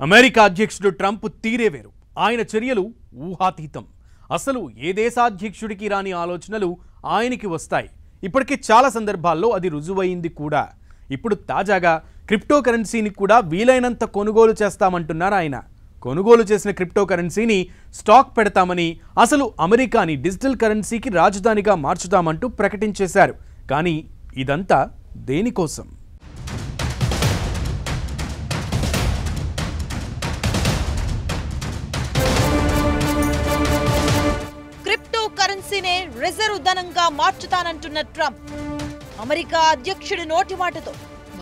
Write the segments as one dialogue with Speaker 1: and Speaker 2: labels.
Speaker 1: America అధ్యక్షుడు Trump తీరే వేరు. ఆయన చర్యలు ఊహాతీతం. అసలు ఏ దేశాధ్యక్షుడికి రాని ఆలోచనలు ఆయనకి వస్తాయి. ఇప్పటికే చాలా సందర్భాల్లో అది రుజువైంది కూడా. ఇప్పుడు తాజాగా క్రిప్టో కరెన్సీని కూడా వీలైనంత కొనుగోలు చేస్తామంటున్నారు ఆయన. కొనుగోలు చేసిన క్రిప్టో కరెన్సీని స్టాక్ పెడతామని, అసలు అమెరికాని డిజిటల్ కరెన్సీకి రాజధానిగా మార్చుతామంటూ ప్రకటించేశారు. కానీ ఇదంతా దేనికోసం?
Speaker 2: కరెన్సీనే రిజర్వ్ ధనంగా మార్చుతానంటున్న ట్రంప్. అమెరికా అధ్యక్షుడి నోటి మాటతో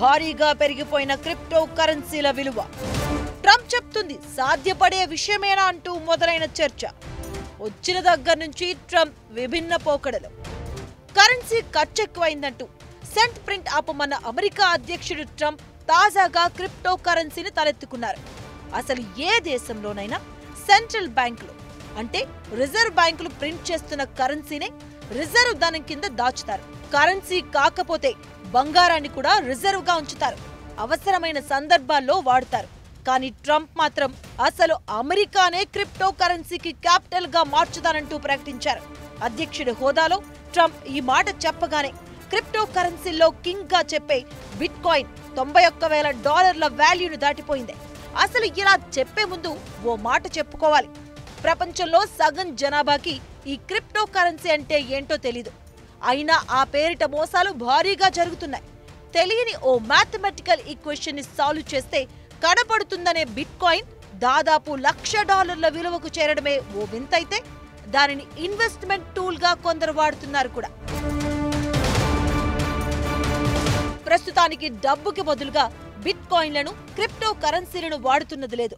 Speaker 2: భారీగా పెరిగిపోయిన క్రిప్టో కరెన్సీల విలువ. ట్రంప్ చెప్తుంది సాధ్యపడే విషయమేనా అంటూ మొదలైన చర్చ. వచ్చిన దగ్గర నుంచి ట్రంప్ విభిన్న పోకడలు. కరెన్సీ ఖర్చెక్కువైందంటూ సెంట్ ప్రింట్ ఆపమన్న అమెరికా అధ్యక్షుడు ట్రంప్ తాజాగా క్రిప్టో కరెన్సీని తలెత్తుకున్నారు. అసలు ఏ దేశంలోనైనా సెంట్రల్ బ్యాంకులు అంటే రిజర్వ్ బ్యాంకులు ప్రింట్ చేస్తున్న కరెన్సీనే రిజర్వ్ ధనం కింద దాచుతారు. కరెన్సీ కాకపోతే బంగారాన్ని కూడా రిజర్వ్ గా ఉంచుతారు. అవసరమైన సందర్భాల్లో వాడతారు. కానీ ట్రంప్ మాత్రం అసలు అమెరికానే క్రిప్టో కరెన్సీకి క్యాపిటల్ గా మార్చుతానంటూ ప్రకటించారు. అధ్యక్షుడి హోదాలో ట్రంప్ ఈ మాట చెప్పగానే క్రిప్టో కరెన్సీల్లో కింగ్ గా చెప్పే బిట్ కాయిన్ $91,000 వాల్యూను దాటిపోయింది. అసలు ఇలా చెప్పే ముందు ఓ మాట చెప్పుకోవాలి. ప్రపంచంలో సగం జనాభాకి ఈ క్రిప్టో కరెన్సీ అంటే ఏంటో తెలీదు. అయినా ఆ పేరిట మోసాలు భారీగా జరుగుతున్నాయి. తెలియని ఓ మ్యాథమెటికల్ ఈక్వేషన్ ని సాల్వ్ చేస్తే కనపడుతుందనే బిట్ కాయిన్ దాదాపు $1,00,000 విలువకు చేరడమే ఓ వింతైతే దానిని ఇన్వెస్ట్మెంట్ టూల్ గా కొందరు వాడుతున్నారు కూడా. ప్రస్తుతానికి డబ్బుకి బదులుగా బిట్ కాయిన్లను, క్రిప్టో కరెన్సీలను వాడుతున్నది లేదు.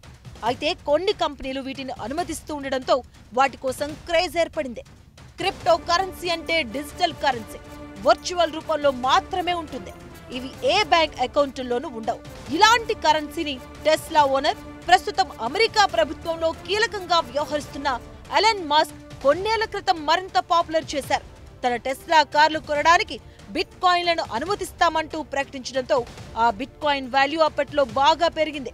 Speaker 2: అయితే కొన్ని కంపెనీలు వీటిని అనుమతిస్తూ ఉండడంతో వాటి కోసం క్రేజ్ ఏర్పడింది. క్రిప్టో కరెన్సీ అంటే డిజిటల్ కరెన్సీ, వర్చువల్ రూపంలో మాత్రమే ఉంటుంది. ఇవి ఏ బ్యాంక్ అకౌంట్లోనూ ఉండవు. ఇలాంటి కరెన్సీని టెస్లా ఓనర్, ప్రస్తుతం అమెరికా ప్రభుత్వంలో కీలకంగా వ్యవహరిస్తున్న ఎలన్ మస్క్ కొన్నేళ్ల క్రితం మరింత పాపులర్ చేశారు. తన టెస్లా కార్లు కొనడానికి బిట్ కాయిన్లను అనుమతిస్తామంటూ ప్రకటించడంతో ఆ బిట్ కాయిన్ వాల్యూ అప్పట్లో బాగా పెరిగింది.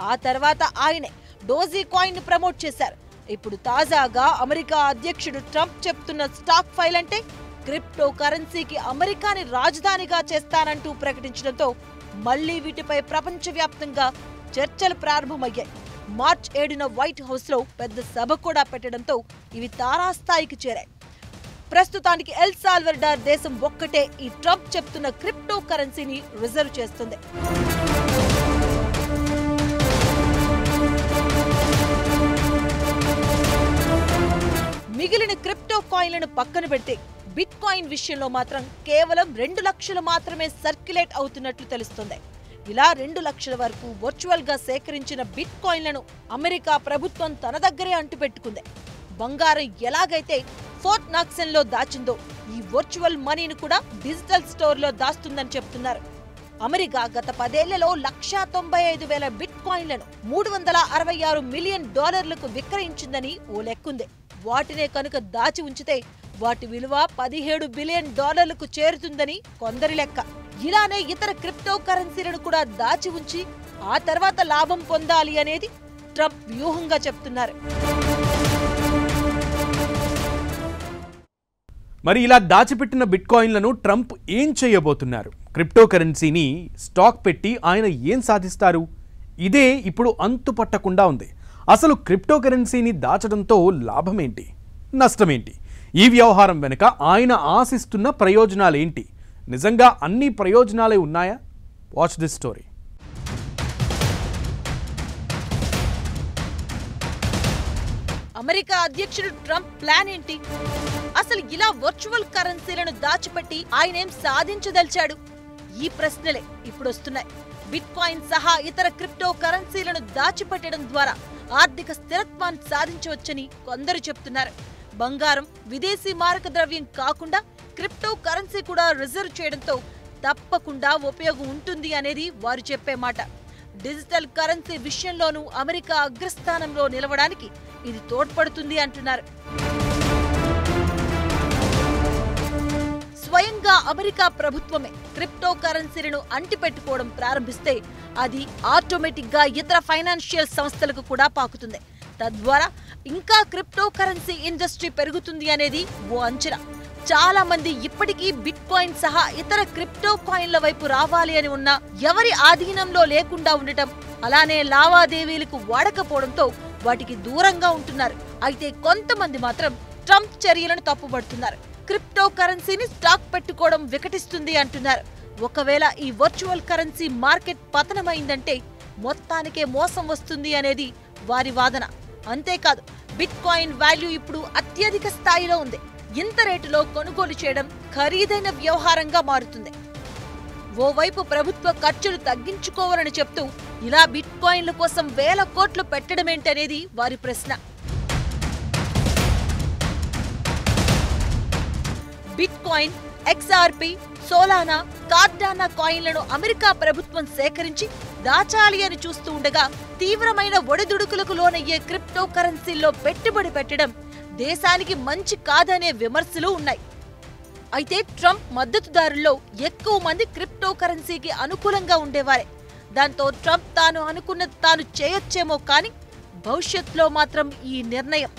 Speaker 2: ఆ తర్వాత ఆయనే డోజీ కాయిన్ ను ప్రమోట్ చేశారు. ఇప్పుడు తాజాగా అమెరికా అధ్యక్షుడు ట్రంప్ చెప్తున్న స్టాక్ ఫైల్ అంటే క్రిప్టో కరెన్సీకి అమెరికాని రాజధానిగా చేస్తానంటూ ప్రకటించడంతో మళ్లీ వీటిపై ప్రపంచవ్యాప్తంగా చర్చలు ప్రారంభమయ్యాయి. మార్చి 7న వైట్ హౌస్ లో పెద్ద సభ కూడా పెట్టడంతో ఇవి తారాస్థాయికి చేరాయి. ప్రస్తుతానికి ఎల్ సాల్వడార్ దేశం ఒక్కటే ఈ ట్రంప్ చెప్తున్న క్రిప్టో కరెన్సీని రిజర్వ్ చేస్తుంది. మిగిలిన క్రిప్టో కాయిన్లను పక్కన పెడితే బిట్ కాయిన్ విషయంలో మాత్రం కేవలం 2 లక్షలు మాత్రమే సర్క్యులేట్ అవుతున్నట్లు తెలుస్తుంది. ఇలా 2 లక్షల వరకు వర్చువల్ గా సేకరించిన బిట్ కాయిన్లను అమెరికా ప్రభుత్వం తన దగ్గరే అంటుపెట్టుకుంది. బంగారం ఎలాగైతే ఫోర్ట్ నాక్సన్ లో దాచిందో ఈ వర్చువల్ మనీని కూడా డిజిటల్ స్టోర్ లో దాస్తుందని చెప్తున్నారు. అమెరికా గత 10 ఏళ్లలో 1,95,000 బిట్ కాయిన్లను $366 మిలియన్ విక్రయించిందని ఓ లెక్కుంది. వాటినే కనుక దాచి ఉంచితే వాటి విలువ $17 బిలియన్ చేరుతుందని కొందరి లెక్క. ఇలానే ఇతర క్రిప్టో కరెన్సీలను కూడా దాచి ఉంచి ఆ తర్వాత లాభం పొందాలి అనేది ట్రంప్ వ్యూహంగా చెప్తున్నారు.
Speaker 1: మరి ఇలా దాచిపెట్టిన బిట్ కాయిన్లను ట్రంప్ ఏం చేయబోతున్నారు? క్రిప్టో కరెన్సీని స్టాక్ పెట్టి ఆయన ఏం సాధిస్తారు? ఇదే ఇప్పుడు అంతు పట్టకుండా ఉంది. అసలు క్రిప్టో కరెన్సీని దాచడంతో లాభమేంటి, నష్టమేంటి? ఈ వ్యవహారం వెనుక ఆయన ఆశిస్తున్న ప్రయోజనాలేంటి? నిజంగా అన్ని ప్రయోజనాలే ఉన్నాయా? Watch this story.
Speaker 2: అమెరికా అధ్యక్షుడు ట్రంప్ ప్లాన్ ఏంటి? అసలు ఇలా వర్చువల్ కరెన్సీలను దాచిపెట్టి ఆయనేం సాధించదలిచాడు? ఈ ప్రశ్నలే ఇప్పుడు వస్తున్నాయి. బిట్ కాయిన్ సహా ఇతర క్రిప్టో కరెన్సీలను దాచిపెట్టడం ద్వారా ఆర్థిక స్థిరత్వాన్ని సాధించవచ్చని కొందరు చెప్తున్నారు. బంగారం, విదేశీ మారక ద్రవ్యం కాకుండా క్రిప్టో కరెన్సీ కూడా రిజర్వ్ చేయడంతో తప్పకుండా ఉపయోగం ఉంటుంది అనేది వారు చెప్పే మాట. డిజిటల్ కరెన్సీ విషయంలోనూ అమెరికా అగ్రస్థానంలో నిలవడానికి ఇది తోడ్పడుతుంది అంటున్నారు. స్వయంగా అమెరికా ప్రభుత్వమే క్రిప్టో కరెన్సీలను అంటిపెట్టుకోవడం ప్రారంభిస్తే అది ఆటోమేటిక్ గా ఇతర ఫైనాన్షియల్ సంస్థలకు కూడా పాకుతుంది. తద్వారా ఇంకా క్రిప్టో కరెన్సీ ఇండస్ట్రీ పెరుగుతుంది అనేది ఓ అంచనా. చాలా మంది ఇప్పటికీ బిట్ కాయిన్ సహా ఇతర క్రిప్టో కాయిన్ల వైపు రావాలి అని ఉన్నా ఎవరి ఆధీనంలో లేకుండా ఉండటం, అలానే లావాదేవీలకు వాడకపోవడంతో వాటికి దూరంగా ఉంటున్నారు. అయితే కొంతమంది మాత్రం ట్రంప్ చర్యలను తప్పుపడుతున్నారు. క్రిప్టో కరెన్సీని స్టాక్ పెట్టుకోవడం వికటిస్తుంది అంటున్నారు. ఒకవేళ ఈ వర్చువల్ కరెన్సీ మార్కెట్ పతనమైందంటే మొత్తానికే మోసం వస్తుంది అనేది వారి వాదన. అంతేకాదు, బిట్ కాయిన్ వాల్యూ ఇప్పుడు అత్యధిక స్థాయిలో ఉంది. ఇంత రేటులో కొనుగోలు చేయడం ఖరీదైన వ్యవహారంగా మారుతుంది. ఓవైపు ప్రభుత్వ ఖర్చులు తగ్గించుకోవాలని చెప్తూ ఇలా బిట్ కాయిన్ల కోసం వేల కోట్లు పెట్టడమేంటనేది వారి ప్రశ్న. Bitcoin, XRP, Solana, Cardano కాయిన్లను అమెరికా ప్రభుత్వం సేకరించి దాచాలి అని చూస్తూ ఉండగా తీవ్రమైన ఒడిదుడుకులకు లోనయ్యే క్రిప్టో కరెన్సీల్లో పెట్టుబడి పెట్టడం దేశానికి మంచి కాదనే విమర్శలు ఉన్నాయి. అయితే ట్రంప్ మద్దతుదారుల్లో ఎక్కువ మంది క్రిప్టో కరెన్సీకి అనుకూలంగా ఉండేవారే. దాంతో ట్రంప్ తాను అనుకున్నది తాను చేయొచ్చేమో కానీ భవిష్యత్తులో మాత్రం ఈ నిర్ణయం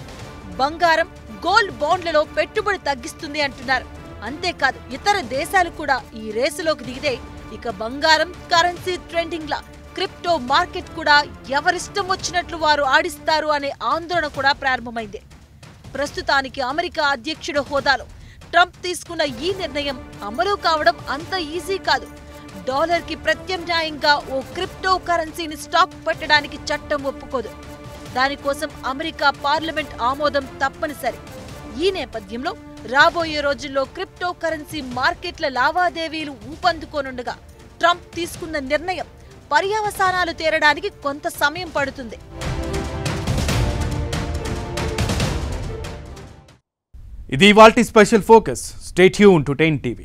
Speaker 2: బంగారం, గోల్డ్ బాండ్లలో పెట్టుబడి తగ్గిస్తుంది అంటున్నారు. అంతేకాదు, ఇతర దేశాలు కూడా ఈ రేసులోకి దిగితే ఇక బంగారం కరెన్సీ ట్రెండింగ్ లా క్రిప్టో మార్కెట్ కూడా ఎవరిష్టం వచ్చినట్లు వారు ఆడిస్తారు అనే ఆందోళన కూడా ప్రారంభమైంది. ప్రస్తుతానికి అమెరికా అధ్యక్షుడి హోదాలో ట్రంప్ తీసుకున్న ఈ నిర్ణయం అమలు కావడం అంత ఈజీ కాదు. డాలర్కి ప్రత్యామ్నాయంగా ఓ క్రిప్టో కరెన్సీని స్టాక్ పెట్టడానికి చట్టం ఒప్పుకోదు. దానికోసం అమెరికా పార్లమెంట్ ఆమోదం తప్పనిసరి. ఈ నేపథ్యంలో రాబోయే రోజుల్లో క్రిప్టో కరెన్సీ మార్కెట్ల లావాదేవీలు ఊపందుకోనుండగా ట్రంప్ తీసుకున్న నిర్ణయం పర్యవసానాలు తేరడానికి కొంత సమయం పడుతుంది.
Speaker 1: ఇది ఇవాల్టి special focus. Stay tune to 10 TV.